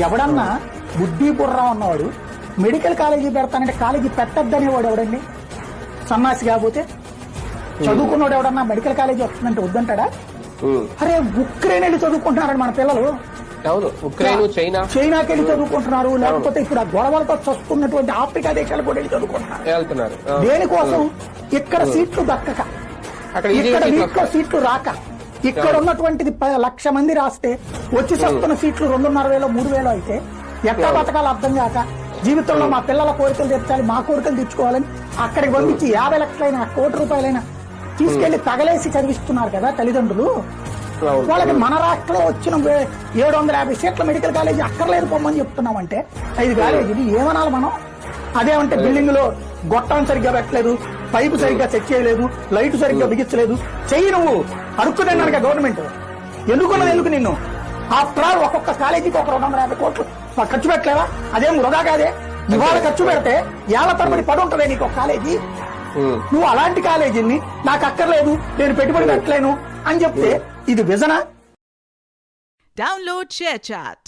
ఎవడన్నా బుద్ధి బుర్ర ఉన్నవాడు మెడికల్ కాలేజీ పెడతానంటే కాలేజీ పెట్టద్దనేవాడు ఎవడండి? సన్నాసి కాకపోతే చదువుకున్నాడు ఎవడన్నా మెడికల్ కాలేజీ వస్తుందంటే వద్దంటాడా? అరే ఉక్రెయిన్ వెళ్ళి చదువుకుంటున్నారండి మన పిల్లలు, చైనాకి వెళ్ళి చదువుకుంటున్నారు, లేకపోతే ఇప్పుడు ఆ గొడవలతో చస్తున్నటువంటి ఆఫ్రికా దేశాలకు కూడా వెళ్ళి చదువుకుంటున్నారు. దేనికోసం? ఇక్కడ సీట్లు దక్కక, ఇక్కడ వీటిలో సీట్లు రాక, ఇక్కడ ఉన్నటువంటిది 1,00,000 మంది రాస్తే వచ్చి చస్తున్న సీట్లు 2,500 3,000 అయితే ఎట్లా బతకాలి అర్థం కాక, జీవితంలో మా పిల్లల కోరికలు తీర్చాలి, మా కోరికలు తెచ్చుకోవాలని అక్కడికి పంపించి 50 లక్షలైనా 1 కోటి రూపాయలైనా తీసుకెళ్లి తగలేసి చదివిస్తున్నారు కదా తల్లిదండ్రులు. వాళ్ళకి మన రాష్ట్రంలో వచ్చిన 750 సీట్ల మెడికల్ కాలేజీ అక్కర్లేదు పొమ్మని చెప్తున్నామంటే 5 కాలేజీలు ఏమనాలి మనం? అదేమంటే బిల్డింగ్ లో గొట్టం సరిగ్గా పెట్టలేదు, పైపు సరిగ్గా సెట్ చేయలేదు, లైట్ సరిగ్గా బిగించలేదు. చెయ్యి నువ్వు అడుక్కున్నాను గవర్నమెంట్ ఎందుకున్నది? ఎందుకు నిన్ను? ఆఫ్టర్ ఆల్ ఒక్కొక్క కాలేజీకి ఒక 250 కోట్లు ఖర్చు పెట్టలేవా? అదేం వృధా కాదే. ఇవాళ ఖర్చు పెడితే ఏళ్ల తరబడి పడి ఉంటుందే నీకు ఒక కాలేజీ. నువ్వు అలాంటి కాలేజీని నాకు అక్కర్లేదు, నేను పెట్టుబడి పెట్టలేను అని చెప్తే ఇది విజనా? Download ShareChat.